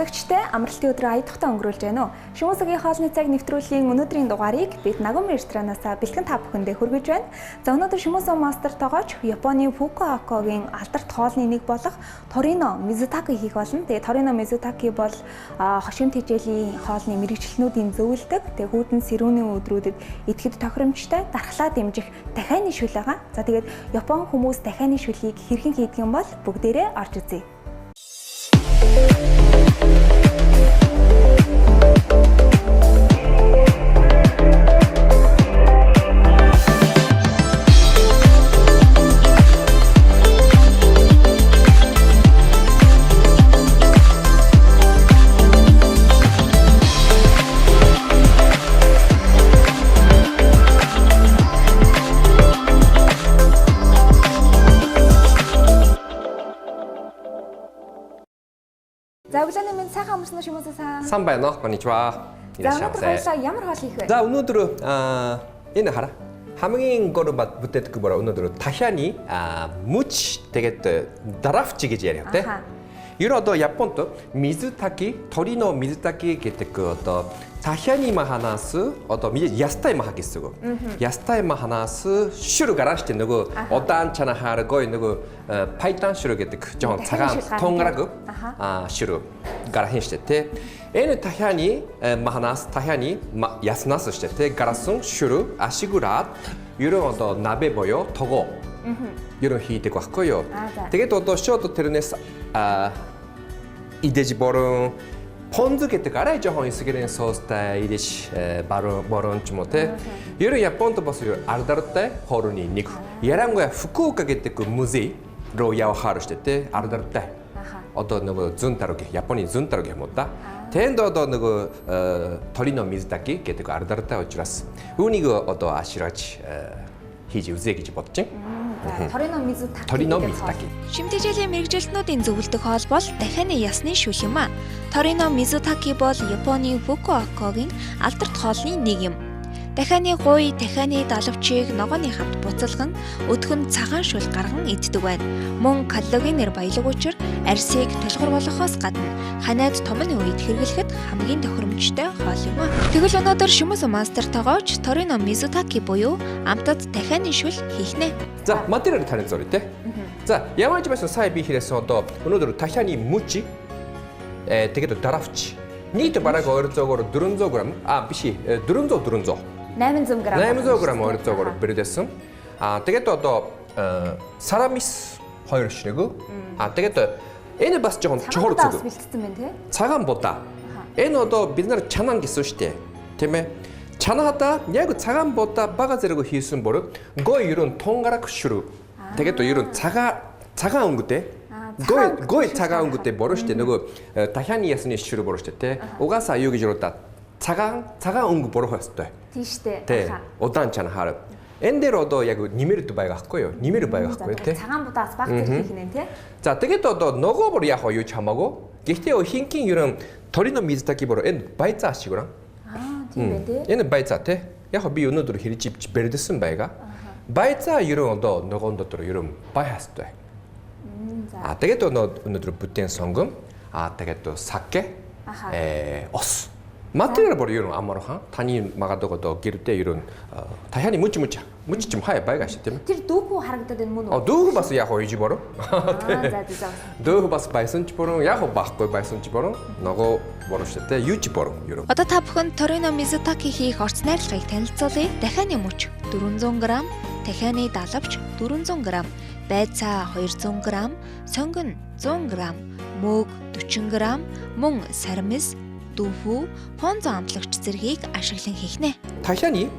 сонсогчтой амралтын өдрөө аятахтай өнгөрүүлж байна уу? Шимүсгийн хоолны цаг нэвтрүүлгийн өнөөдрийн дугаарыг бид Нагоми ресторанаас бэлтгэн та бүхэндээ хүргэж байна. За өнөөдөр Шимүсэн мастер тоогооч Японы Фукуокагийн алдарт хоолны нэг болох Торино Мизутаки хийх болно. Тэгээ Торино Мизутаки бол хошимт хичээлийн хоолны мэрэгчлэнүүдийн зөвлөдөг. Тэгээ хүүдэн сэрүүний өдрүүдэд идэхэд тохиромжтой дархлаа дэмжих дахианы шүл байгаа. За тэгээд Япон хүмүүс дахианы шүлийг хэрхэн хийдэг юм бол бүгдээрээ орж үзье. За өглөөний минь сайхан амарсан уу Шимүсэн-сан? Сайн байна уу? Конничва. За ямар хоол хийх вэ? За өнөөдөр энэ хараа. Хамгийн гол бүтээтг бороо өнөөдөр тахианы муч тэгээд драфчи гэж яриа тэ. Ер одоо Японд Мизутаки, Торино Мизутаки гэдэг одоо тахианы маханаас одоо ястай мах гэсэн үг. Ястай маханаас шүр гарааштай нөгөө удаан чана хааргой нөгөө пайдан шүр гэдэг жоохон цагаан тонгараг шүр гарахын штэ тэ. Энэ тахианы маханаас тахианы яснаас штэ тэ гарасан шүр ашигураад ер одоо набе боё того ер хийдэг байхгүй юу. Тэгээд одоо шууд тэрнээс 이데지 버런 폰즈 гэдэг арай жоохон эсгэрийн соустай идэж боронч 못해. Ер нь Японд бас алдартай хоолны нэг. Ярангуй Фукуока гэдэг музей руу явахаар штэ тэ алдартай. Одоо нөгөө зүн таруги Японы зүн таруги юм уу да. Тэнд одоо нөгөө Торино Мизутаки гэдэг алдартай учраас үүнийг одоо ашиглаж хийж үзье гэж бодож байна. Торино Мизутаки. Торино Мизутаки. Шимтгийлийн мэрэгжилтнүүдийн зөвлөдөг хоол бол дахианы ясны шүл юм а. Торино Мизутаки бол Японы Фукуокагийн алдарт хоолны нэг юм. Дахианы гуй, дахианы далавчийг ногооны хамт буцалган өдгөн цагаан шүл гарган иддэг байна. Мөн калорийнээр баялаг учир арьсыг тулгуур болгохоос гадна ханаад томны үед хэрэглэхэд хамгийн тохиромжтой хоол юм а. Тэгвэл өнөөдөр Шимүсэн мастер тоогооч Торино Мизутаки буюу амтад дахианы шүл хийх нэ. За материал таних зорь те. За ямар ч байсан сая би хэрэгсэн одоо өнөөдөр тахианы мучи тэгээд драфч нийт бараг 200-оор 400 г биш 400 800 г. 800 г 200-оор бэрдсэн. Тэгээд одоо сарамис 2 ширэг. Тэгээд энэ бас жоохон чухал зүйл. Бэлтгэсэн байна тий. Цагаан будаа. Энэ одоо бид нар чанан гэсэн шүү дээ. Тийм ээ. Чанаада яг цагаан будаа бага зэрэг хийсэн бүр гой ерөн тонгараг шүрүү. Тэгээд ерөн цагаан өнгөтэй. Гой цагаан өнгөтэй бороо шүү дээ. Нөгөө тахианы ясны шүрүү бороо шүү дээ. Угаасаа юу гэж яруудаа цагаан өнгө борох ёстой. Тийш дээ. Тэ. Удаан чана хаар. Энэ дээр одоо яг нэмэрд байгаа байхгүй юу? Нэмэр байгаа байхгүй тий. Цагаан будаас баг зэрэг хийх нэ тий. За тэгээд одоо нөгөө бүр яг юу ч хамаагүй. Гэхдээ хинкийн ерөн Торино Мизутаки бороо энэ байцаа ашигураа. Тийм байх тий. Энэ байцаа тий. Яг би өнөөдөр хэрж ивч бэрдэсэн байга. Байцаа ерөн одоо ногоон дотор ерөн бай хастай. Тэгээд өнөөдөр бүтээн сонгом. Тэгээд саке. Ос. Материал бүр ерөн амархан. Таны магадаг одоо гэрдээ ерөн тахианы муч ч юм хай байгаш тийм ээ. Тэр дүүхүү харагдаад энэ мөн үү? Дүүх бас яг үйж бороо. За. Дүүх бас байсан ч бороо яг байхгүй байсан ч бороо. Нөгөө бороо шүү дээ. Юуч бороо ерөн. Одоо та бүхэн Торино Мизутаки хийх орц найрлагыг танилцуулъя. Дахианы муч 400 г, дахианы далавч 400 г, байцаа 200 г, сонгон 100 г, мөг 40 г, мөн сармис дүүфүү, понзо амтлагч зэргийг ашиглан хийх нэ. Тахианы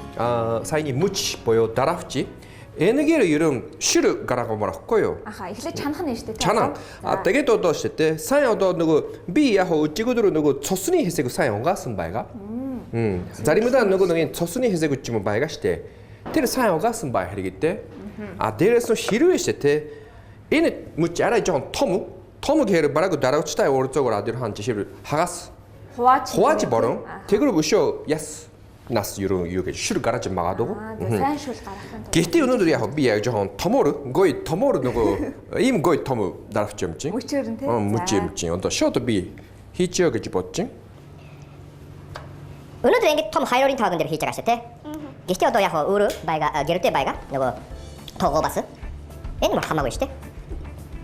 саяны муч буюу драфчи энэгээр ерөн шир гараагаа барахгүй юу? Эхлээд чанах нь шүү дээ. Чанаа. Тэгээд одоо шүү дээ. Сайн одоо нөгөө би яг өчигдөр нөгөө цусны хэсэг сайн угаасан байгаа. Заримдаа нөгөө цусны хэсэг ч юм уу байгаа шүү дээ. Тэр сайн угаасан бай хэрэгэдээ. Дээрээс нь хэрвээ шүү дээ. Энэ муч арай жоохон том гэхээр бараг дараагчтай урзуугаар адир хаан жишээ хагас Хувааж борон тэгэр өшөө яс нас юу гэж шүр гараж магадгүй. Сайн шүл гарах. Гэхдээ өнөөдөр яг би яг жоохон томор нөгөө ийм гой том даравч юм чинь. Мөчөр нь тийм. Мөч юм чинь. Одоо шууд би 히치어게 집었지? 은우도 앵게 톰 하이로린 타워근대로 히치가시테. 기시티어도 야호 우르 바이가 게르테 바이가 누구 토고바스. Энэ мөр хамаагүй шүү дээ.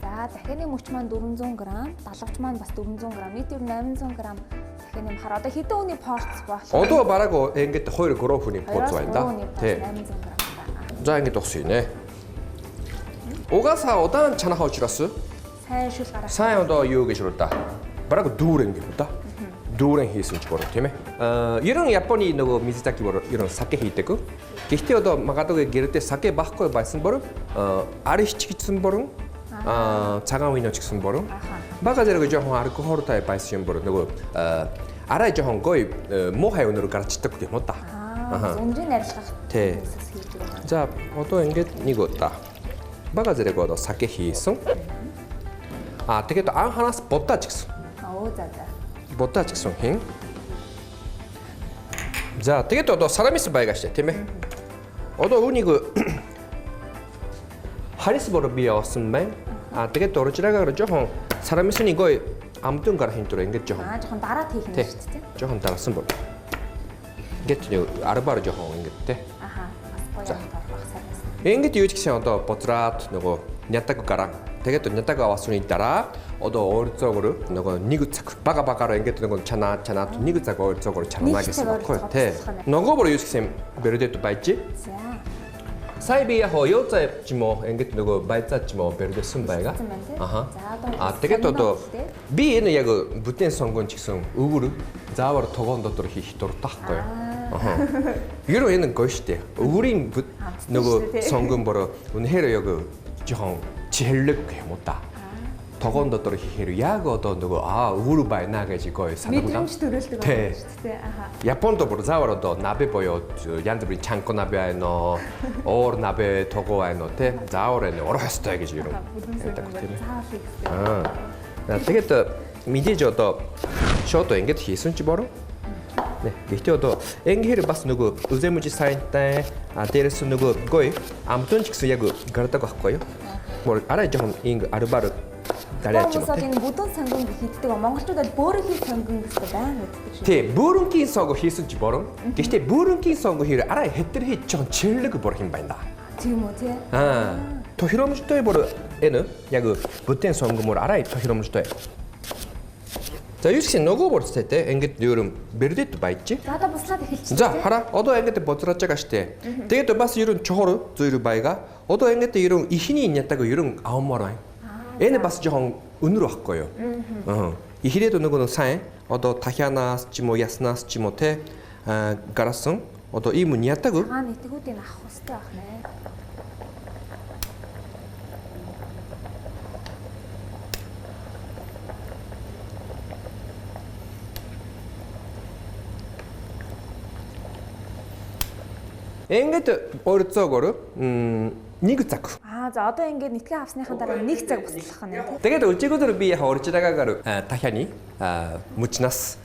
За дахианы мөч маань 400 г, далавч маань бас 400 г, нийт ер нь 800 г дахианы мхаар одоо хэдэн өний порц болох вэ? Одоо бараг ингээд 2 3 хүний порц байна да. Тий. 800 г. За ингээд тусъя. Угаасаа удаан чанахаа учраас сайн шүл гараа. сайн одоо юу гэж рүү да. Бараг дүүрэн гэх үү да. Дүүрэн хийсэн ч бороо тийм ээ. Ерөн Японы нөгөө Мизутаки бороо ерөн саке хийдэг. Гэхдээ одоо магадгүй гэрдээ саке байхгүй байсан бороо арич гэсэн бороо цагаан вино ч гэсэн бороо. Бага зэрэг жоохон алкохолтой байсан юм бороо нөгөө арай жоохон гой мохай өнөр гарчдаг юм уу да. Зөндрийн арилгах. Тий. За одоо ингээд нэг удаа бага зэрэг одоо саке хийсэн. Тэгээд анханаас бодож гисэн. Оо за за. Бодож гисэн хин. За тэгээд одоо сарамис байгаач тийм ээ. Одоо үүнийг харис боро би явуулсан байна. Тэгээд оржираагаар жоохон сарамисны гой амтун гар хинтур ингэж жоохон. Жоохон дараад хийх юм шүү дээ. Жоохон дарсан боро. Ингээд арбаар жоохон ингэж тий. Бас гоё тоорох сайнаас. Ингэж юу ч гэсэн одоо бодраад нөгөө нятаг гараа. Тэгээд нятаг аваасны дараа одоо ойрцоогоор нөгөө нэг цаг бага багаараа ингэж нөгөө чанаад нэг цаг ойрцоогоор чанаа гэсэн баггүй тий. Нөгөө боро юу ч гэсэн бэрдэд байж. За. Сайбия хоёцай ч юм уу ингэж нөгөө байцаа ч юм уу бэрдэсэн байга. Тэгээд одоо би энэ яг бүтээн сонгон ч гэсэн өвөр заавар тогоон дотор хийх дуртахгүй. Юу энэ гоё штэ. Өвөрийн нөгөө сонгон боро үнэхээр яг жоохон чихэрлэг юм уу та. Тогоон дотор хийхээр яг одоо нөгөө өвөр байна гэж гоё санагдав. Мэдрэмж төрөлдөг байна шүү дээ. Японд бүр заавар одоо набе боё янз бүрийн чанко набе айно, оор набе того айно те. Заавар энэ орох ёстой гэж юу. Тэгээд мэдээж одоо шоудо ингэж хийсэн ч бороо. Гэхдээ одоо ингэхэр бас нөгөө үзэмж сайнтай дээрээс нөгөө гоё амтун ч гэсэн яг гардаг байхгүй юу? Мөр арай жоохон инг арбар дараач юм. Энэ бүдүүн сонгон хийддэг. Монголчууд бол бөөрөнгийн сонгон гэсэн байна гэдэг шүү. Тий, бөөрөнгийн сонгон хийсэн ч бороо. Гэхдээ бөөрөнгийн сонгон хэр арай хэтэр хийж жоохон чирлэг борох юм байна да. Тийм үү тий. Тохиромжтой бороо энэ яг бүтээн сонгон мөр арай тохиромжтой. За юу гэсэн нөгөө борцтой те ингээд ерөн бэрдэд байж. За одоо буслаад эхэлчихсэн. За хараа одоо ингээд боцрааж байгаа штэ. Тэгээд бас ерөн чохор зөөр байга. Одоо ингээд ерөн ихний нятаг ерөн авмаар байна. Энэ бас жоохон өнөр байхгүй юу? Ихрээд нөгөө сайн одоо тахянаас ч юм уу яснаас ч юм уу те гарасан одоо ийм нятаг. Нэтгүүдийг авах хэрэгтэй байх нэ. Ингээд ойрцоогоор нэг цаг. За одоо ингээд нэтгээ авсныхаа дараа нэг цаг буслах нь тийм. Тэгээд өчигдөр би яг оржираагаар тахяны мучнаас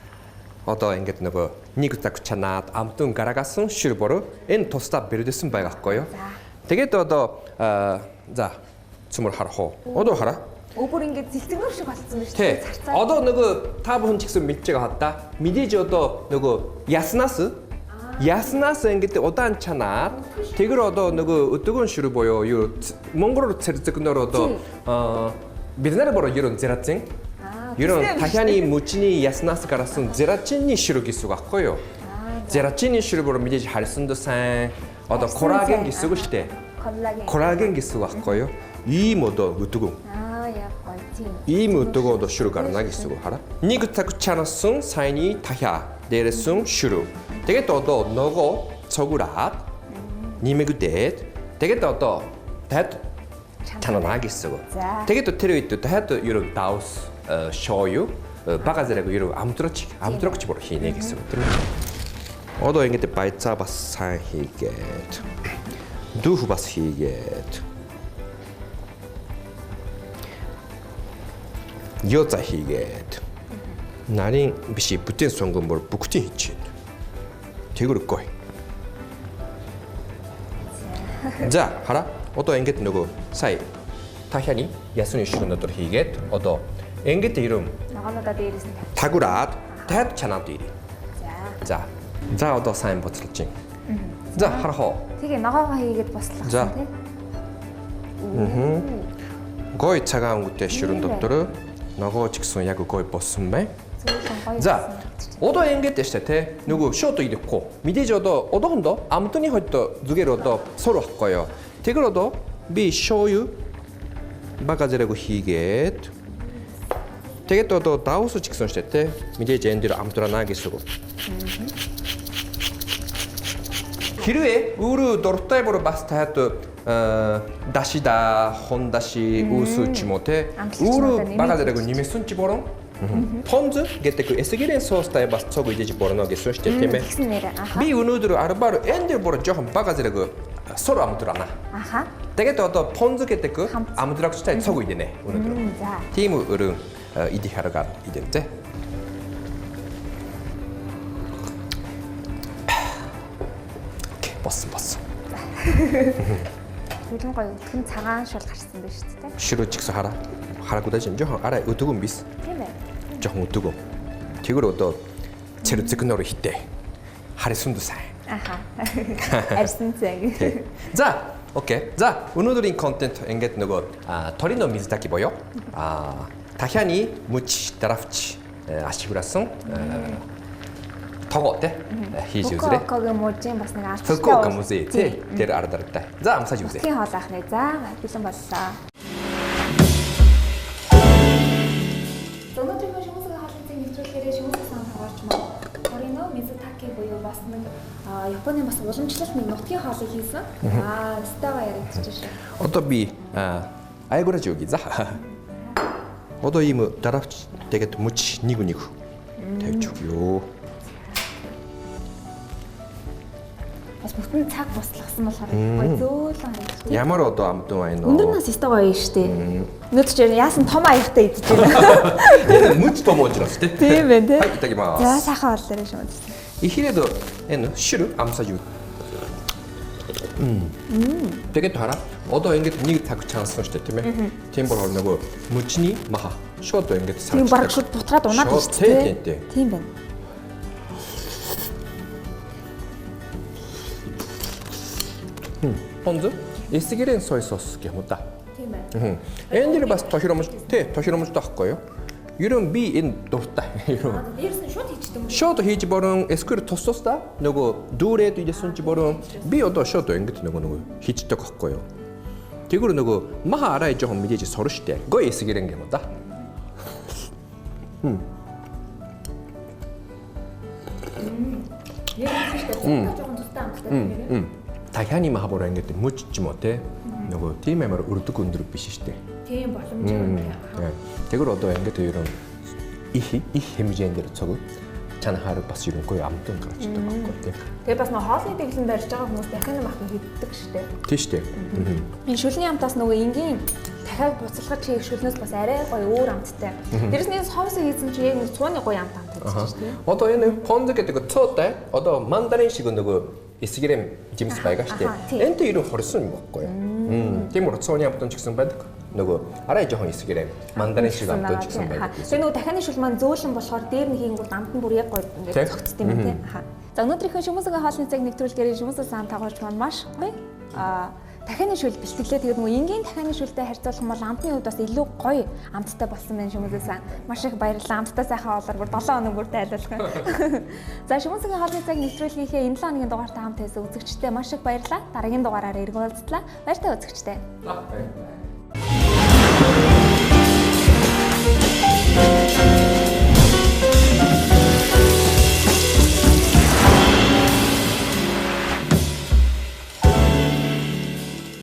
одоо ингээд нөгөө нэг цаг чанаад амтун гарагасан шир бороо энэ тусдаа бэрдэсэн байгаа хгүй юу. Тэгээд одоо за цөмөр харах уу. Одоо хараа. Өөр ингээд зэлцэгнөр шиг болцсон байна шүү дээ. Одоо нөгөө та бүхэн ч гэсэн мэдж байгаа хаа да. Мэдээж одоо нөгөө яснаас ингээд удаан чанаад тэгэр одоо нөгөө өдөгөн шүр боёо юу монголоор цэрзэгнөр одоо бид нар бороо ерөн зэрацэн ерөн тахяны мөчний яснаас гарсан зэрачны шүр гэсэн үг аахгүй юу. Зэрачны шүр бороо мэдээж харьсанд сайн одоо колаген гэсэн үг шүү дээ. Колаген гэсэн үг аахгүй юу. Ийм одоо өдөгөн. Яг гоё тийм. Ийм өдөгөө одоо шүр гарна гэсэн үг хараа. Нэг цаг чанасан сайны тахя дээрсэн шүр. Тэгээд одоо нөгөө цогураад нэмэгдээд тэгээд одоо тад чанана гэсэн үг. Тэгээд тэр үед тад ерөө даус шоую бага зэрэг ерөө амтрогч бүр хийнэ гэсэн үг. Одоо ингэж байцаа бас сайн хийгээд дүүх бас хийгээд ёза хийгээд нарийн биш бүтээн сонгон бүр бүгдийг хийж байна. Тэгэр гоё. За хараа. Одоо ингэж нөгөө сая тахяны ясны шүрэн дотор хийгээд одоо ингэж ирэм ногоонуудаа дээрээс нь тавь. Тагураад таад чанаад ирээ. За. За одоо сайн боцолж чинь. За харахоо. Тэгээ ногоогоо хийгээд бослоо тий. Гой цагаан өнгөтэй ширүүн дотор ногоо ч гэсэн яг гой болсон бай. За одоо ингэж штэ те нөгөө шууд ирэхгүй. Мэдээж одоо одоохондоо амтны хойд зүгээр одоо сор байхгүй юу. Тэгэр одоо би шоую бага зэрэг хийгээд тэгээд одоо даусч гэсэн штэ те мэдээж энэ дэр амтрана гэсэн үг. Хэрвээ өөрөө дуртай бүр бас таад дашида хондаshi үүсүч юм уу те өөрөө бага зэрэг нэмсэн ч борон Понз гэдэг эсгэрийн суустай бас цог идэж борно гэсэн шүү дээ тийм ээ. Би өнөөдөр арбаар энэ дээр бүр жоохон бага зэрэг сор амтрана. Аха. Тэгээд одоо понз гэдэг амтрагчтай цог идэнэ өнөөдөр. За. Тийм өрөө идэх хараагаар идэн тэ. Боссон. Тэгэн гоё өтгөн цагаан шул гарсан байж тээ. Ширүүч гэсэн хараагуудаа чинь жоохон арай өдөгөн бис. Тийм ээ. Жоохон өдөгөн. Тэгэр одоо цэрцэгнөр хитэ. Харисунд сайн. Аха. Арьсан цаг. За, окей. За, өнөөдрийн контент ингээд нөгөө торино мизутаки боё. Дахианы муч драфч ашигурасан тогоо тэ хийж үзрээ. Фукуокагийн мужийн бас нэг альчтай. Фукуока музей тий. Тэр ардартай. За, амсаж үзье. Тийм хоол ахнаа. За, бэлэн боллоо. Өнөөдрийн шүүмсгийн хаалцыг нэвтрүүлэхээр шүүмсгийн сан тоглож маа. Торино мизутаки буюу бас нэг Японы бас уламжлалт нэг нутгийн хоолыг хийсэн. Става яригдчих шээ. Одоо би айгуураж өгье. За. Одоо ийм даравч тэгээд муч нэг тавьж өгье. Бас бүтэн цаг бослогсон болохоор гоё зөөлөн харагдав. Ямар одоо амтан байна нөө. Өндөр нас өстой гоё шүү дээ. Өнөөдөр ч яасан том аяхтай идэж байна. Муч том учраас тий. Тийм байна тий. Хайтагимаа. За сайхан боллоо шүү дээ. Ихрэд энэ ширүү амсаж юу. Тэгээд хараа. Одоо ингэж нэг цаг чансан шүү дээ тийм ээ. Тийм болохоор нөгөө мужны маха шууд ингэж сарч. Тийм бараг шууд бутгаад унаад байна шүү дээ. Тийм байна. Понз эсгэрийн сой сос гэх юм да. Тийм байна. Энэ дэр бас тохиромжтой байхгүй юу? Ерөн би энэ дуртай. Дээрс нь шууд хийчихдэг юм. Шууд хийж борон эсгэр тусдаа нөгөө дүүрээд идсэн чи борон би одоо шууд ингэж нөгөө хийчихдэг байхгүй юу? Тэгүр нөгөө маха арай жоохон мэдээж сорно штэ. Гой эсгэр юм да. Яг тийм шүү дээ. Жоохон тустай амттай. Дахианы маха бороо ингэж мөч ч юм уу те. Нөгөө тийм амар өрдөг өндөр биш штэ. Тийм боломжтой. Тэгэр одоо ингэж ерөн их хэмжээнд дэр цог чанахаар бас ерөнхий амтан гарчдаг байхгүй тийм. Тэгээ бас нөгөө хоолны дэглэн барьж байгаа хүмүүс дахин махны хийддэг штэ. Тийм штэ. Энэ шүлний амтаас нөгөө энгийн дахиад буцалгаж хийх шүлнээс бас арай гоё өөр амттай. Дээрс нь соус хийсэн чи яг нэг цууны гоё амт тавьчих штэ. Одоо энэ понз гэдэг цоотой одоо мандарин шиг нөгөө эсгэрийн жимс байгаа штэ. Энд ерөн хорсон юм байхгүй юу? Тийм үү цооны амтан ч гэсэн байдаг. Нөгөө арай жоохон эсгэрээ мандарин шиг амтан ч гэсэн байдаг. Тэгээ нөгөө дахианы шүл маань зөөлөн болохоор дээр нь хийнгүүт амтан бүр яг гоё ингээд цогцсон юм тий. За өнөөдрийнхөө шүмүсгийн хоолны цаг нэвтрүүлгээр шүмүсгийн сан тоглож маань маш гоё. Дахианы шүл бэлтгэлээ тэгээд нөгөө энгийн дахианы шүлтэй харьцуулах юм бол амтны хувьд бас илүү гоё амттай болсон байна шүмүсгийн сан. Маш их баярлалаа. Амттай сайхан хоолоор бүр 7 хоног бүр тайлбарлах. За шүмүсгийн хоолны цаг нэвтрүүлгийнхээ энэ 7 хоногийн дугаартай хамт байсан үзэгчдээ маш их баярлалаа. Дараагийн дугаараар иргэн уулзлаа. Баяртай үзэгчдээ. За баярлалаа.